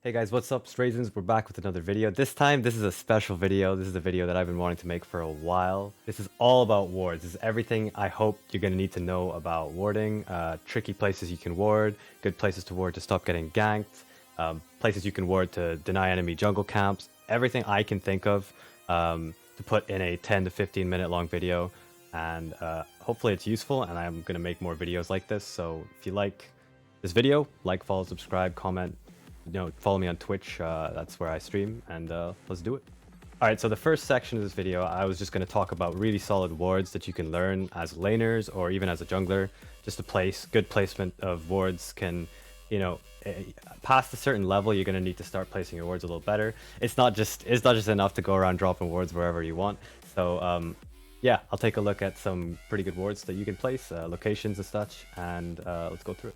Hey guys, what's up, Strazins? We're back with another video. This time, this is a special video. This is a video that I've been wanting to make for a while. This is all about wards. This is everything I hope you're going to need to know about warding. Tricky places you can ward, good places to ward to stop getting ganked, places you can ward to deny enemy jungle camps, everything I can think of to put in a 10 to 15 minute long video. And hopefully it's useful, and I'm going to make more videos like this. So if you like this video, like, follow, subscribe, comment. Follow me on Twitch. That's where I stream, and let's do it. All right, so the first section of this video, I was just going to talk about really solid wards that you can learn as laners or even as a jungler. Just a good placement of wards can, past a certain level, you're going to need to start placing your wards a little better. It's not just enough to go around dropping wards wherever you want. So yeah, I'll take a look at some pretty good wards that you can place, locations and such, and let's go through it.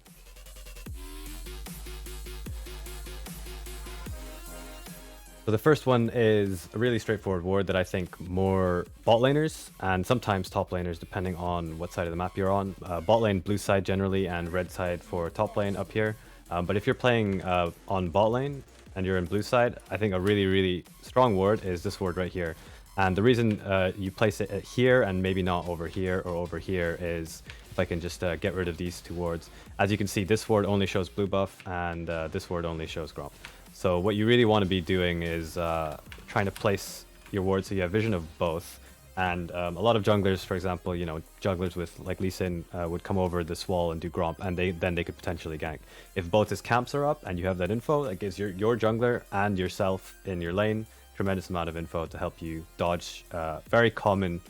So the first one is a really straightforward ward that I think more bot laners and sometimes top laners, depending on what side of the map you're on. Bot lane, blue side generally, and red side for top lane up here. But if you're playing on bot lane and you're in blue side, I think a really strong ward is this ward right here. And the reason you place it here and maybe not over here or over here is, if I can just get rid of these two wards. As you can see, this ward only shows blue buff and this ward only shows gromp. So what you really want to be doing is trying to place your wards so you have vision of both. And a lot of junglers, for example, junglers with like Lee Sin would come over this wall and do gromp, and then they could potentially gank. If both his camps are up and you have that info, that gives your jungler and yourself in your lane tremendous amount of info to help you dodge very common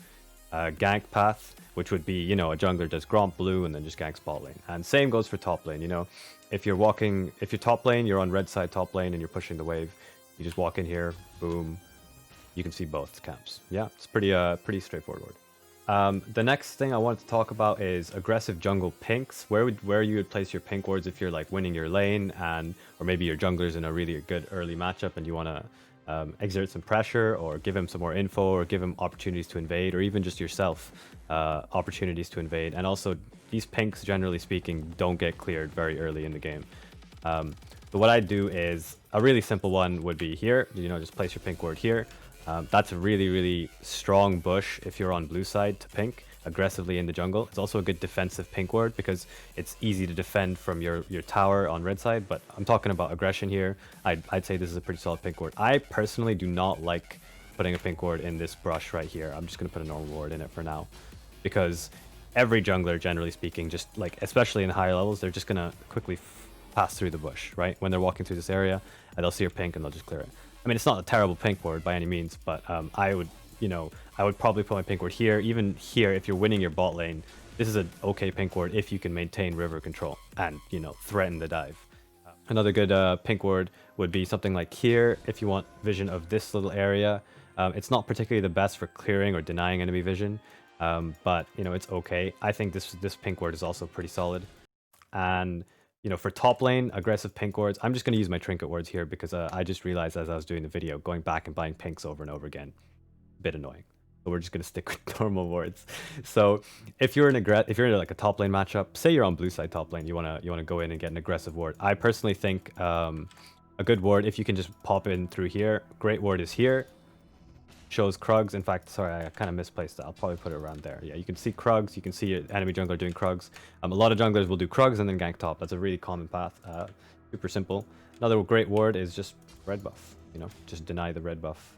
gank path, which would be, a jungler does gromp blue and then just ganks bot lane. And same goes for top lane, if you're top lane, you're on red side top lane and you're pushing the wave, you just walk in here, boom, you can see both camps. Yeah, it's pretty straightforward. The next thing I wanted to talk about is aggressive jungle pinks. Where you would place your pink wards if you're like winning your lane, or maybe your jungler's in a really good early matchup and you want to exert some pressure or give him some more info or give him opportunities to invade, or even just yourself opportunities to invade. And also, these pinks, generally speaking, don't get cleared very early in the game. But what I do is, a really simple one would be here, just place your pink ward here. That's a really strong bush if you're on blue side to pink aggressively in the jungle. It's also a good defensive pink ward because it's easy to defend from your tower on red side, but I'm talking about aggression here. I'd say this is a pretty solid pink ward. I personally do not like putting a pink ward in this brush right here. I'm just going to put a normal ward in it for now, because every jungler, generally speaking, just like, especially in higher levels, they're just going to quickly pass through the bush, right? When they're walking through this area, and they'll see your pink and they'll just clear it. I mean, it's not a terrible pink ward by any means, but I would probably put my pink ward here. Even here, if you're winning your bot lane, this is an okay pink ward if you can maintain river control and, threaten the dive. Another good pink ward would be something like here, if you want vision of this little area. It's not particularly the best for clearing or denying enemy vision, but, it's okay. I think this pink ward is also pretty solid. And for top lane, aggressive pink wards, I'm just going to use my trinket wards here because I just realized as I was doing the video, going back and buying pinks over and over again, a bit annoying. So we're just going to stick with normal wards. So if you're in like a top lane matchup, say you're on blue side top lane, you want to go in and get an aggressive ward. I personally think a good ward, if you can just pop in through here, great ward is here. Shows Krugs. In fact, sorry, I kind of misplaced that. I'll probably put it around there. Yeah, you can see Krugs. You can see your enemy jungler doing Krugs. A lot of junglers will do Krugs and then gank top. That's a really common path. Super simple. Another great ward is just red buff. Just deny the red buff.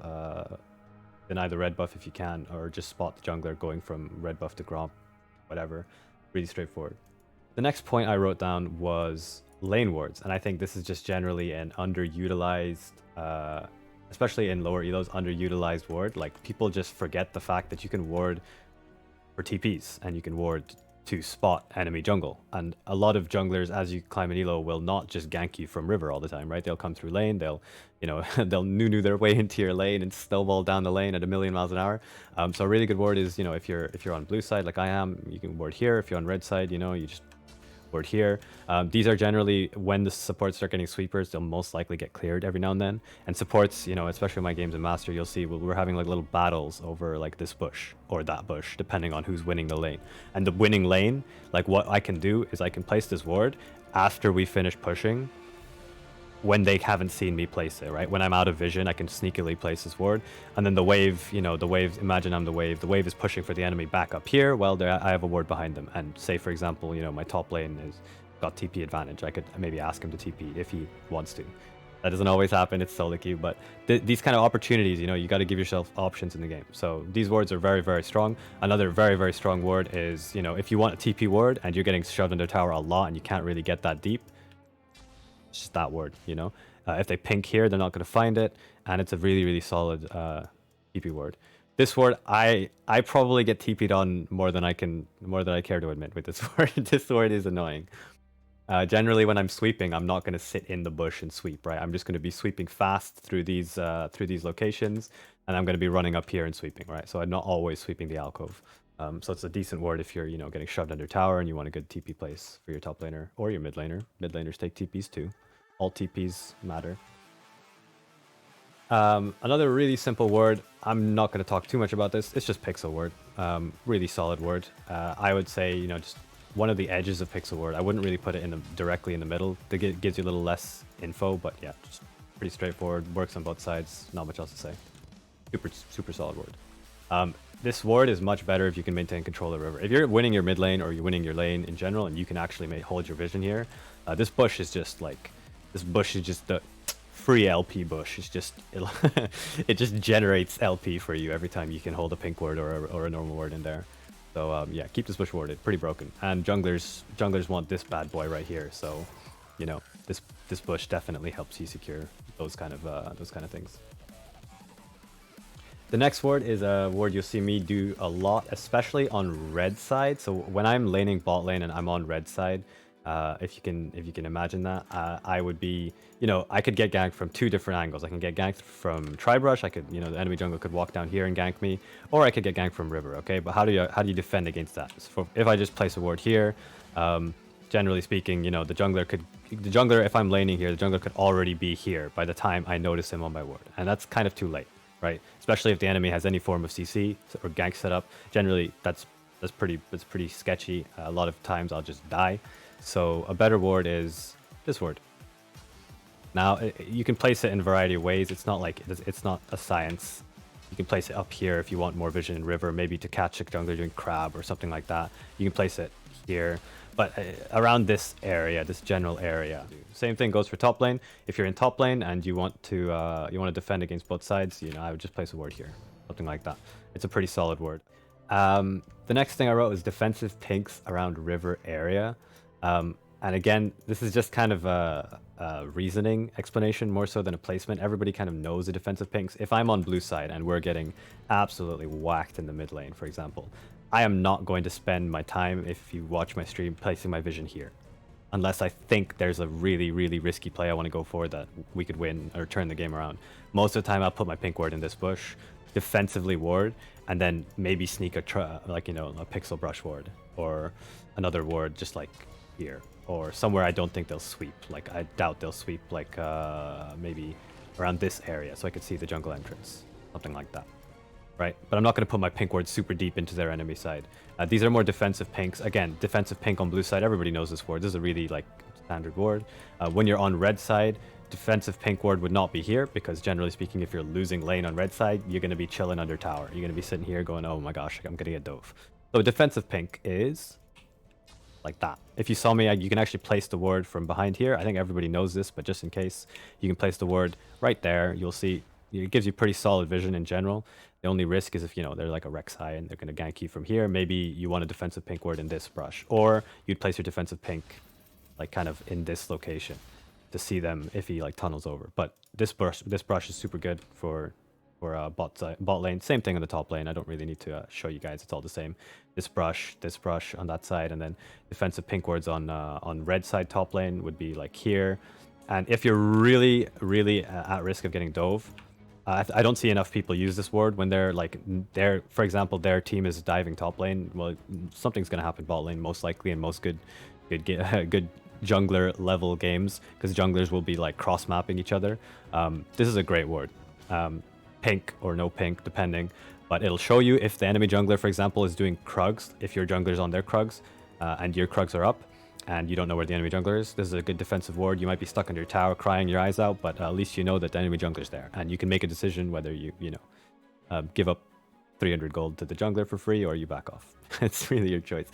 Deny the red buff if you can, or just spot the jungler going from red buff to gromp, whatever. Really straightforward. The next point I wrote down was lane wards, and I think this is just generally an underutilized, especially in lower elos, underutilized ward. Like, people just forget the fact that you can ward for TPs and you can ward to spot enemy jungle. And a lot of junglers, as you climb an elo, will not just gank you from river all the time, right? They'll come through lane, they'll they'll Nunu their way into your lane and snowball down the lane at 1,000,000 miles an hour. So a really good ward is, if you're on blue side like I am, you can ward here. If you're on red side, you just ward here. These are generally, when the supports start getting sweepers, they'll most likely get cleared every now and then. And supports, especially in my games in Master, you'll see we're having like little battles over like this bush or that bush, depending on who's winning the lane. And the winning lane, like, what I can do is I can place this ward after we finish pushing, when they haven't seen me place it, right? When I'm out of vision, I can sneakily place this ward. And then the wave, the wave, imagine I'm the wave. The wave is pushing for the enemy back up here. Well, I have a ward behind them. And say, for example, my top lane is got TP advantage. I could maybe ask him to TP if he wants to. That doesn't always happen. It's solo queue, but these kind of opportunities, you got to give yourself options in the game. So these wards are very, very strong. Another very, very strong ward is, if you want a TP ward and you're getting shoved under tower a lot and you can't really get that deep, it's just that word, if they pink here, they're not going to find it, and it's a really, really solid TP word. This word, I probably get TP'd on more than I care to admit with this word. This word is annoying. Generally, when I'm sweeping, I'm not going to sit in the bush and sweep, right? I'm just going to be sweeping fast through these locations, and I'm going to be running up here and sweeping, right? So I'm not always sweeping the alcove. So it's a decent ward if you're, getting shoved under tower and you want a good TP place for your top laner or your mid laner. Mid laners take TPs too. All TPs matter. Another really simple word. I'm not going to talk too much about this. It's just pixel word. Really solid word. I would say, just one of the edges of pixel word. I wouldn't really put it directly in the middle. That gives you a little less info, but yeah, just pretty straightforward. Works on both sides. Not much else to say. Super solid word. This ward is much better if you can maintain control of the river. If you're winning your mid lane or you're winning your lane in general, and you can actually hold your vision here, this bush is just the free LP bush. It's just it just generates LP for you every time you can hold a pink ward or a normal ward in there. So yeah, keep this bush warded. Pretty broken. And junglers want this bad boy right here. So this bush definitely helps you secure those kind of things. The next ward is a ward you'll see me do a lot, especially on red side. So when I'm laning bot lane and I'm on red side, if you can imagine that, I would be, I could get ganked from two different angles. I can get ganked from Tribrush. I could, the enemy jungle could walk down here and gank me, or I could get ganked from river. Okay, but how do you defend against that? So if I just place a ward here, generally speaking, the jungler, if I'm laning here, the jungler could already be here by the time I notice him on my ward, and that's kind of too late, right? Especially if the enemy has any form of CC or gank setup. Generally, that's pretty sketchy. A lot of times I'll just die. So a better ward is this ward. Now you can place it in a variety of ways. It's not like it's not a science. You can place it up here if you want more vision in river, maybe to catch a jungler doing crab or something like that. You can place it here, but around this area, this general area. Same thing goes for top lane. If you're in top lane and you want to defend against both sides, I would just place a ward here, something like that. It's a pretty solid ward. The next thing I wrote was defensive pinks around river area. And again, this is just kind of a reasoning explanation more so than a placement. Everybody kind of knows the defensive pinks. If I'm on blue side and we're getting absolutely whacked in the mid lane, for example, I am not going to spend my time, if you watch my stream, placing my vision here. Unless I think there's a really, really risky play I want to go for that we could win or turn the game around. Most of the time, I'll put my pink ward in this bush, defensively ward, and then maybe sneak a pixel brush ward or another ward just like here or somewhere I don't think they'll sweep. Like I doubt they'll sweep like maybe around this area so I could see the jungle entrance, something like that. Right, but I'm not going to put my pink ward super deep into their enemy side. These are more defensive pinks. Again, defensive pink on blue side. Everybody knows this ward. This is a really standard ward. When you're on red side, defensive pink ward would not be here because generally speaking, if you're losing lane on red side, you're going to be chilling under tower. You're going to be sitting here going, oh my gosh, I'm going to get dove. So defensive pink is like that. If you saw me, you can actually place the ward from behind here. I think everybody knows this, but just in case, you can place the ward right there. You'll see it gives you pretty solid vision in general. The only risk is if, they're like a Rek'Sai and they're going to gank you from here. Maybe you want a defensive pink ward in this brush. Or you'd place your defensive pink like kind of in this location to see them if he like tunnels over. But this brush is super good for bot lane. Same thing on the top lane. I don't really need to show you guys. It's all the same. This brush on that side, and then defensive pink wards on red side top lane would be like here. And if you're really, really at risk of getting dove, I don't see enough people use this ward when they're for example, their team is diving top lane. Well, something's gonna happen bot lane most likely in most good jungler level games because junglers will be like cross mapping each other. This is a great ward, pink or no pink depending, but it'll show you if the enemy jungler, for example, is doing Krugs. If your jungler's on their Krugs and your Krugs are up, and you don't know where the enemy jungler is, this is a good defensive ward. You might be stuck under your tower crying your eyes out, but at least you know that the enemy jungler's there, and you can make a decision whether give up 300 gold to the jungler for free or you back off. It's really your choice.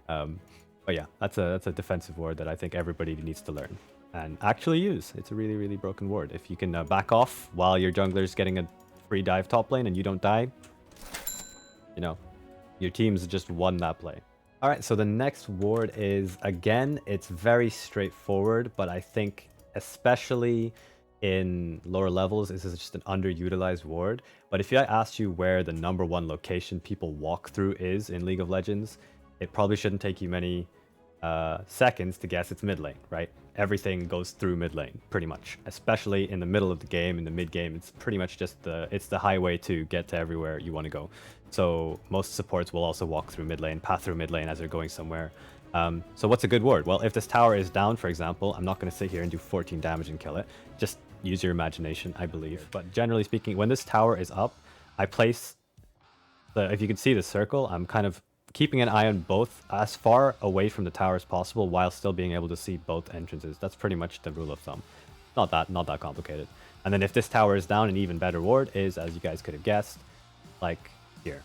But yeah, that's a defensive ward that I think everybody needs to learn and actually use. It's a really, really broken ward. If you can back off while your jungler's getting a free dive top lane and you don't die, your team's just won that play. All right, so the next ward is, again, it's very straightforward, but I think especially in lower levels, this is just an underutilized ward. But if I asked you where the #1 location people walk through is in League of Legends, it probably shouldn't take you many seconds to guess it's mid lane, right? Everything goes through mid lane, pretty much. Especially in the middle of the game, in the mid game, it's pretty much just it's the highway to get to everywhere you want to go. So most supports will also walk through mid lane, path through mid lane as they're going somewhere. So what's a good ward? Well, if this tower is down, for example, I'm not going to sit here and do 14 damage and kill it. Just use your imagination, I believe. But generally speaking, when this tower is up, I place if you can see the circle, I'm kind of keeping an eye on both as far away from the tower as possible while still being able to see both entrances. That's pretty much the rule of thumb. Not that complicated. And then if this tower is down, an even better ward is, as you guys could have guessed, like here.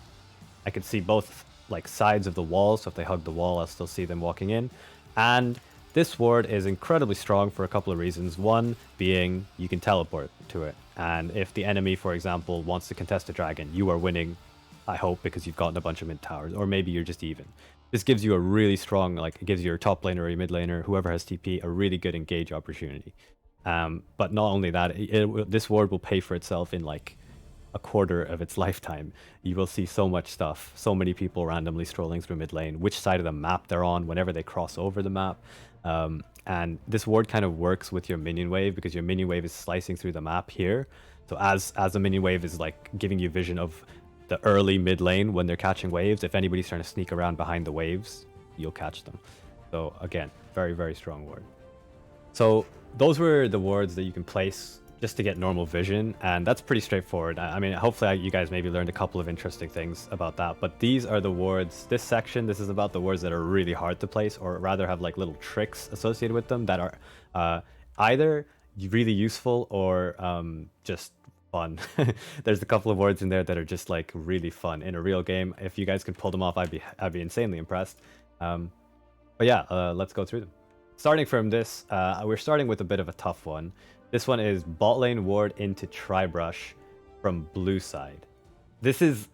I could see both like sides of the wall, so if they hug the wall, I'll still see them walking in. And this ward is incredibly strong for a couple of reasons. One being you can teleport to it. And if the enemy, for example, wants to contest a dragon, you are winning, I hope, because you've gotten a bunch of mid towers, or maybe you're just even. This gives you a really strong, like it gives your top laner or your mid laner, whoever has TP, a really good engage opportunity. But not only that, this ward will pay for itself in like a quarter of its lifetime. You will see so much stuff, so many people randomly strolling through mid lane, which side of the map they're on whenever they cross over the map. And this ward kind of works with your minion wave because your minion wave is slicing through the map here. So as a minion wave is like giving you vision of the early mid lane when they're catching waves, if anybody's trying to sneak around behind the waves, you'll catch them. So again, very, very strong ward. So those were the wards that you can place just to get normal vision, and that's pretty straightforward. I mean, hopefully you guys maybe learned a couple of interesting things about that, but these are the wards. This section, this is about the wards that are really hard to place, or rather have like little tricks associated with them that are either really useful or just fun. There's a couple of wards in there that are just like really fun in a real game. If you guys can pull them off, I'd be insanely impressed. But yeah, let's go through them. Starting from this, we're starting with a bit of a tough one. This one is bot lane ward into Tribrush from blue side. This is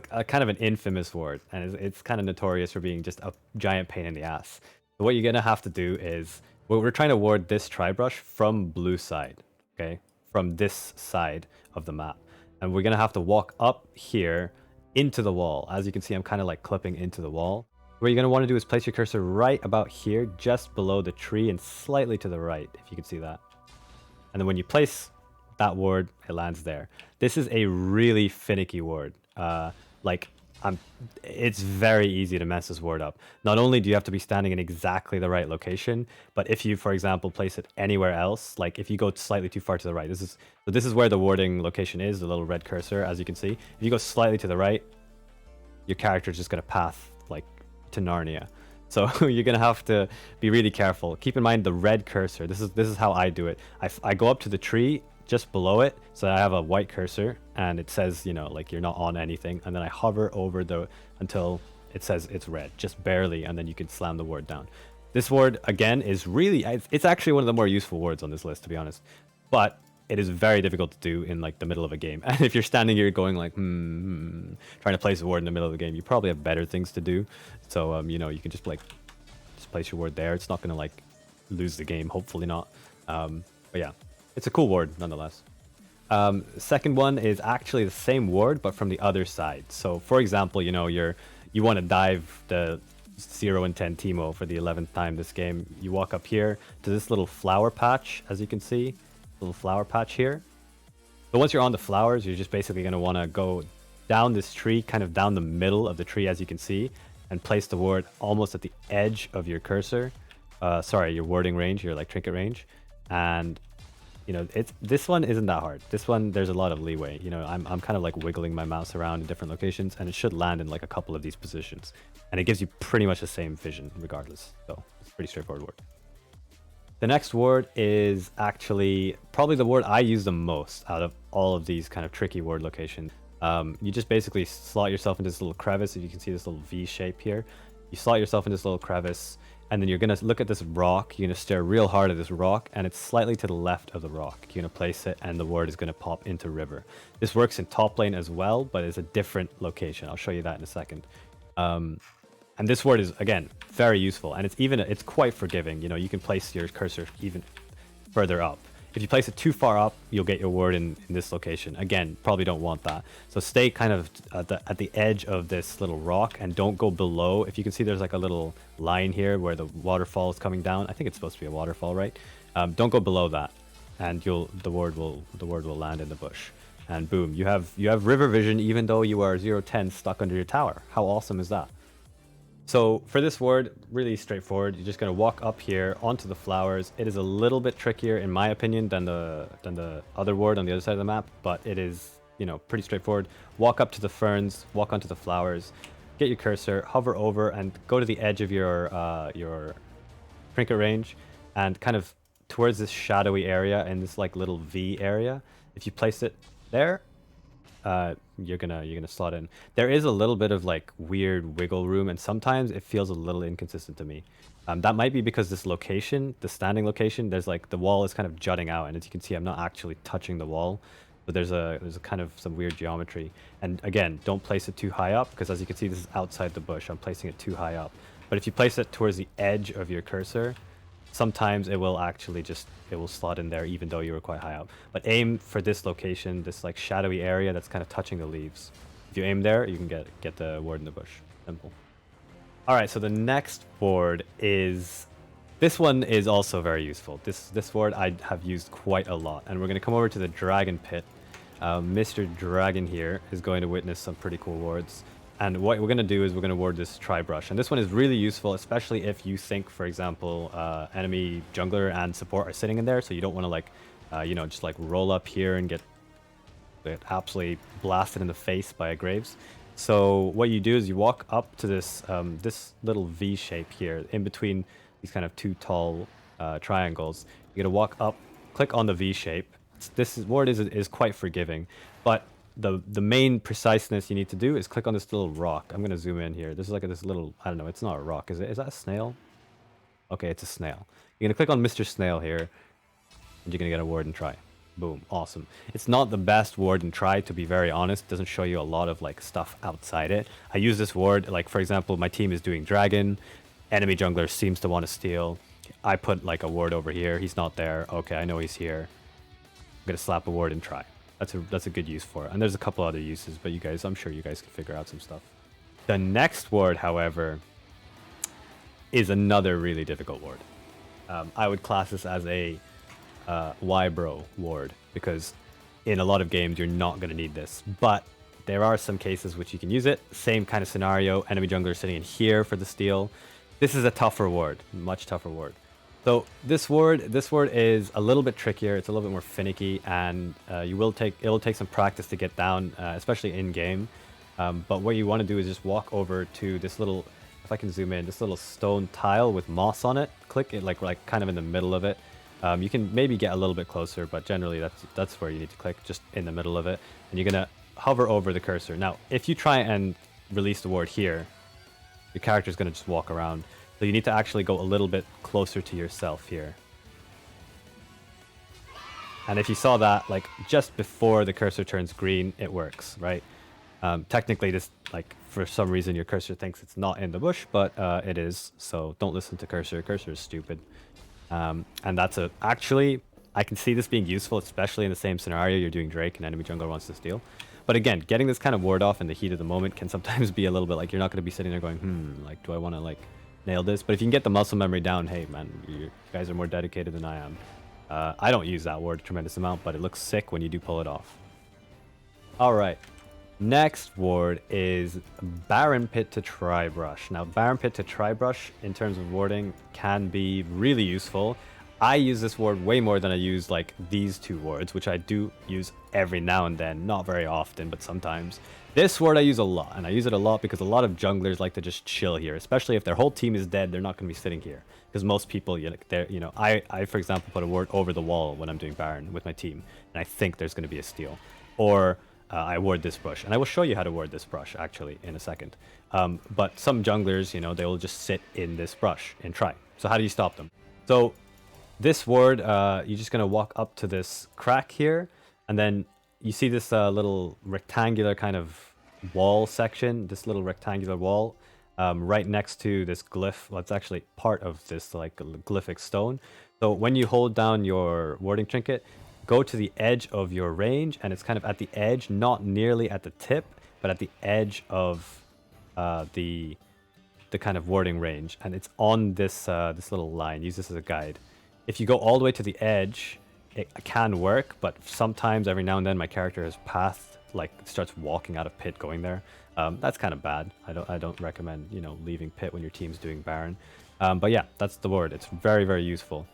a kind of an infamous ward, and it's kind of notorious for being just a giant pain in the ass. So what you're gonna have to do is, we're trying to ward this Tribrush from blue side, okay? From this side of the map. And we're gonna have to walk up here into the wall. As you can see, I'm kind of like clipping into the wall. What you're gonna want to do is place your cursor right about here, just below the tree and slightly to the right, if you can see that. And then when you place that ward, it lands there. This is a really finicky ward. It's very easy to mess this ward up. Not only do you have to be standing in exactly the right location, but if you, for example, place it anywhere else, like if you go slightly too far to the right, this is where the warding location is, the little red cursor, as you can see. If you go slightly to the right, your character is just going to path like to Narnia. So you're gonna have to be really careful. Keep in mind the red cursor. This is how I do it. I go up to the tree just below it, so I have a white cursor, and it says, like you're not on anything, and then I hover over until it says it's red, just barely, and then you can slam the ward down. This ward again is it's actually one of the more useful wards on this list, to be honest, but it is very difficult to do in like the middle of a game. And if you're standing here going like trying to place a ward in the middle of the game, you probably have better things to do. So you can just place your ward there. It's not gonna like lose the game, hopefully not. But yeah, it's a cool ward nonetheless. Second one is actually the same ward but from the other side. So for example, you want to dive the 0 and 10 Teemo for the 11th time this game. You walk up here to this little flower patch, as you can see. Little flower patch here. But once you're on the flowers, you're just basically going to want to go down this tree, kind of down the middle of the tree, as you can see, and place the ward almost at the edge of your cursor. Your warding range, your like trinket range. And this one isn't that hard. This one, there's a lot of leeway. I'm kind of like wiggling my mouse around in different locations, and it should land in like a couple of these positions, and it gives you pretty much the same vision regardless. So Pretty straightforward ward. The next ward is actually probably the ward I use the most out of all of these kind of tricky ward locations. You just basically slot yourself into this little crevice. If you can see this little V shape here, you slot yourself in this little crevice, and then you're gonna look at this rock. You're gonna stare real hard at this rock, and it's slightly to the left of the rock. You're gonna place it, and the ward is gonna pop into river. This works in top lane as well, but it's a different location. I'll show you that in a second. And this ward is, again, very useful, and it's quite forgiving. You know, you can place your cursor even further up. If you place it too far up, you'll get your ward in this location. Again, probably don't want that. So stay kind of at the edge of this little rock and don't go below. If you can see, there's like a little line here where the waterfall is coming down. I think it's supposed to be a waterfall, right? Don't go below that, and the ward will land in the bush. And boom, you have river vision even though you are 0-10 stuck under your tower. How awesome is that? So for this ward, really straightforward. You're just going to walk up here onto the flowers. It is a little bit trickier, in my opinion, than the other ward on the other side of the map, but it is, you know, pretty straightforward. Walk up to the ferns, walk onto the flowers, get your cursor, hover over, and go to the edge of your trinket range, and kind of towards this shadowy area in this like little V area. If you place it there, you're gonna slot in. There is a little bit of like weird wiggle room, and sometimes it feels a little inconsistent to me. That might be because this location, the standing location, there's like the wall is kind of jutting out, and as you can see, I'm not actually touching the wall, but there's a kind of some weird geometry. And again, don't place it too high up, because as you can see, this is outside the bush. I'm placing it too high up. But if you place it towards the edge of your cursor, sometimes it will actually it will slot in there even though you were quite high up. But aim for this location, this like shadowy area that's kind of touching the leaves. If you aim there, you can get the ward in the bush. Simple. All right, so the next ward is, this one is also very useful. This ward I have used quite a lot, and we're going to come over to the dragon pit. Mr. Dragon here is going to witness some pretty cool wards. And what we're going to do is we're going to ward this tri-brush. And this one is really useful, especially if you think, for example, enemy jungler and support are sitting in there. So you don't want to like, you know, just like roll up here and get absolutely blasted in the face by a Graves. So what you do is you walk up to this this little V shape here in between these kind of two tall triangles. You're going to walk up, click on the V shape. This ward is quite forgiving, but the main preciseness you need to do is click on this little rock. I'm gonna zoom in here. This is like this little, I don't know, it's not a rock, is it? Is that a snail? Okay, it's a snail. You're gonna click on Mr. Snail here, and you're gonna get a ward and try. Boom, awesome. It's not the best ward and try, to be very honest. It doesn't show you a lot of like stuff outside it. I use this ward, like for example, my team is doing dragon, enemy jungler seems to want to steal. I put like a ward over here. He's not there. Okay, I know he's here. I'm gonna slap a ward and try. That's a good use for it. And there's a couple other uses, but I'm sure you guys can figure out some stuff. The next ward, however, is another really difficult ward. I would class this as a Y-bro ward, because in a lot of games you're not going to need this, but there are some cases which you can use it. Same kind of scenario, enemy jungler sitting in here for the steal. This is a tougher ward, much tougher ward. So this ward is a little bit trickier. It's a little bit more finicky, and it'll take some practice to get down, especially in game. But what you want to do is just walk over to this little, if I can zoom in, this little stone tile with moss on it. Click it like kind of in the middle of it. You can maybe get a little bit closer, but generally that's where you need to click, just in the middle of it. And you're gonna hover over the cursor. Now, if you try and release the ward here, your character is gonna just walk around. So you need to actually go a little bit closer to yourself here. And if you saw that, like just before the cursor turns green, it works, right? Technically, this, like, for some reason your cursor thinks it's not in the bush, but it is. So don't listen to cursor. Cursor is stupid. And that's actually, I can see this being useful, especially in the same scenario. You're doing Drake and enemy jungler wants to steal. But again, getting this kind of ward off in the heat of the moment can sometimes be a little bit like, you're not going to be sitting there going, like, do I want to like nail this? But if you can get the muscle memory down, hey man, you guys are more dedicated than I am. I don't use that word a tremendous amount, but it looks sick when you do pull it off. All right, next ward is Baron Pit to Tri-Brush. Now, Baron Pit to Tri-Brush in terms of warding can be really useful. I use this ward way more than I use like these two wards, which I do use every now and then, not very often, but sometimes. This ward I use a lot, and I use it a lot because a lot of junglers like to just chill here, especially if their whole team is dead. They're not going to be sitting here because most people, I for example put a ward over the wall when I'm doing Baron with my team, and I think there's going to be a steal, or I ward this brush, and I will show you how to ward this brush actually in a second. But some junglers, they will just sit in this brush and try. So how do you stop them? So this ward, you're just gonna walk up to this crack here, and then you see this little rectangular kind of wall section, this little rectangular wall right next to this glyph. Well, it's actually part of this like glyphic stone. So when you hold down your warding trinket, go to the edge of your range, and it's kind of at the edge, not nearly at the tip, but at the edge of the kind of warding range, and it's on this this little line. Use this as a guide. If you go all the way to the edge, it can work, but sometimes every now and then my character has passed, like starts walking out of pit going there. That's kind of bad. I don't recommend leaving pit when your team's doing Baron. But yeah, that's the ward. It's very, very useful.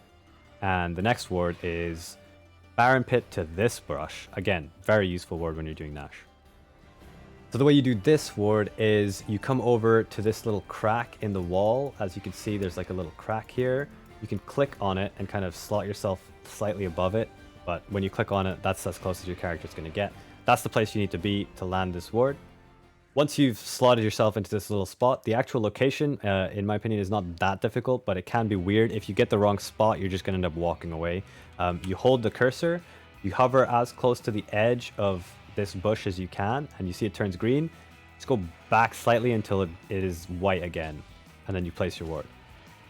And the next ward is Baron pit to this brush. Again, very useful ward when you're doing Nash. So the way you do this ward is you come over to this little crack in the wall. As you can see, there's like a little crack here. You can click on it and kind of slot yourself slightly above it. But when you click on it, that's as close as your character is going to get. That's the place you need to be to land this ward. Once you've slotted yourself into this little spot, the actual location, in my opinion, is not that difficult, but it can be weird. If you get the wrong spot, you're just going to end up walking away. You hold the cursor, you hover as close to the edge of this bush as you can, and you see it turns green. Just go back slightly until it is white again, and then you place your ward.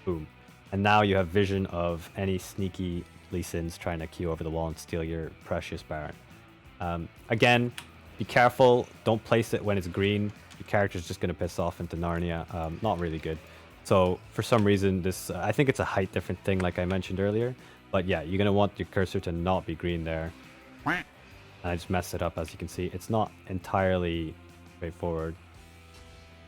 Boom. And now you have vision of any sneaky Lee Sins trying to queue over the wall and steal your precious Baron. Again, be careful. Don't place it when it's green. Your character's just going to piss off into Narnia. Not really good. So for some reason, this I think it's a height different thing like I mentioned earlier. But yeah, you're going to want your cursor to not be green there. And I just messed it up, as you can see. It's not entirely straightforward.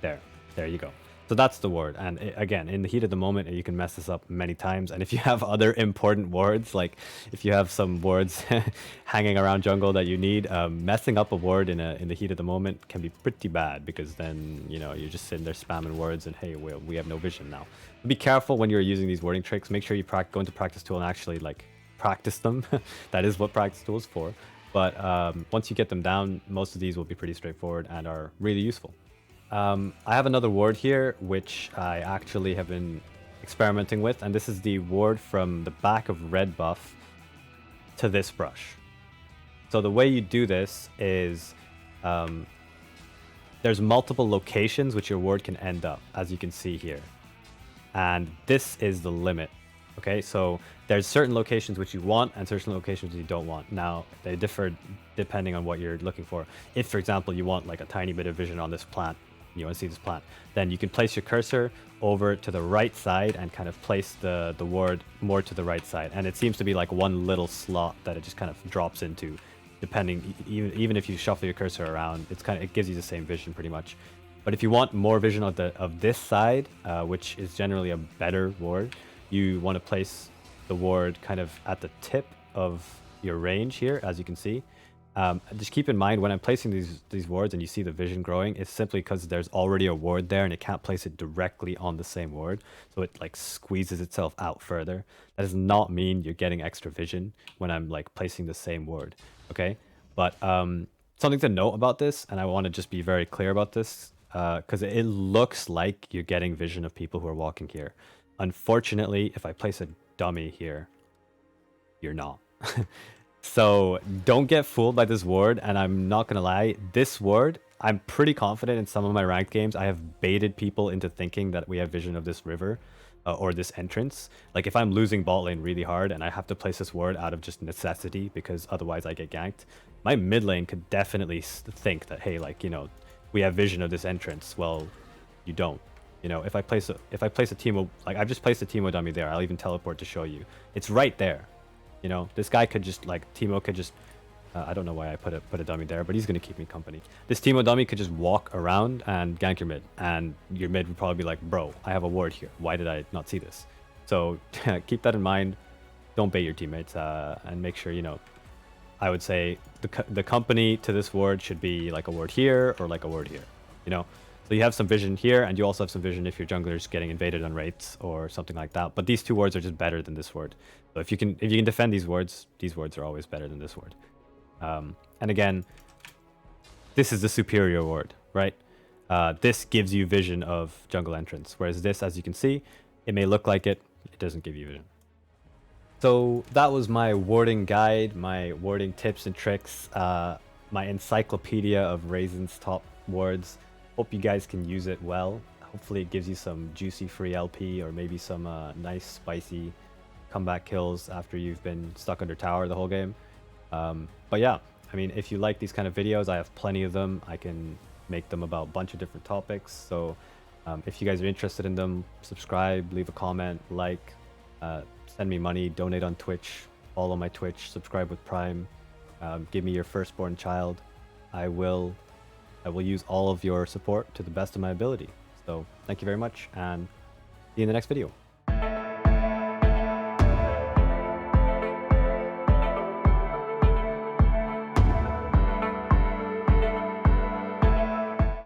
There you go. So that's the ward, and again, in the heat of the moment, you can mess this up many times. And if you have other important wards, like if you have some wards hanging around jungle that you need, messing up a ward in the heat of the moment can be pretty bad, because then you're just sitting there spamming words, and hey, we have no vision now. But be careful when you're using these warding tricks. Make sure you go into practice tool and actually like practice them. That is what practice tool is for. But once you get them down, most of these will be pretty straightforward and are really useful. I have another ward here, which I actually have been experimenting with, and this is the ward from the back of red buff to this brush. So the way you do this is there's multiple locations which your ward can end up, as you can see here. And this is the limit. Okay, so there's certain locations which you want and certain locations you don't want. Now, they differ depending on what you're looking for. If, for example, you want like a tiny bit of vision on this plant, you want to see this plant, then you can place your cursor over to the right side and kind of place the ward more to the right side. And it seems to be like one little slot that it just kind of drops into, depending, even if you shuffle your cursor around, it gives you the same vision pretty much. But if you want more vision of this side, which is generally a better ward, you want to place the ward kind of at the tip of your range here, as you can see. Just keep in mind, when I'm placing these wards and you see the vision growing, it's simply because there's already a ward there and it can't place it directly on the same ward. So it like squeezes itself out further. That does not mean you're getting extra vision when I'm like placing the same ward. Okay. But something to note about this, and I want to just be very clear about this, because it looks like you're getting vision of people who are walking here. Unfortunately, if I place a dummy here, you're not. So don't get fooled by this ward, and I'm not gonna lie, this ward, I'm pretty confident in some of my ranked games, I have baited people into thinking that we have vision of this river or this entrance. Like if I'm losing bot lane really hard and I have to place this ward out of just necessity because otherwise I get ganked, my mid lane could definitely think that, hey, like, we have vision of this entrance. Well, you don't. If I place a Teemo, like I've just placed a Teemo dummy there, I'll even teleport to show you. It's right there. This guy could just, like, Teemo could just, I don't know why I put a dummy there, but he's going to keep me company. This Teemo dummy could just walk around and gank your mid, and your mid would probably be like, bro, I have a ward here. Why did I not see this? So keep that in mind. don't bait your teammates, and make sure, I would say the company to this ward should be like a ward here or like a ward here, you know? So you have some vision here, and you also have some vision if your jungler's getting invaded on wraiths or something like that. But these two wards are just better than this ward. So if you can defend these wards are always better than this ward. And again, this is the superior ward, right? This gives you vision of jungle entrance, whereas this, as you can see, it may look like it doesn't give you vision. So that was my warding guide, my warding tips and tricks, my encyclopedia of Raisin's top wards. Hope you guys can use it well. Hopefully it gives you some juicy free LP or maybe some nice spicy comeback kills after you've been stuck under tower the whole game. But yeah, I mean, if you like these kind of videos, I have plenty of them. I can make them about a bunch of different topics. So if you guys are interested in them, subscribe, leave a comment, like, send me money, donate on Twitch, follow my Twitch, subscribe with Prime, give me your firstborn child. I will use all of your support to the best of my ability. So thank you very much, and see you in the next video.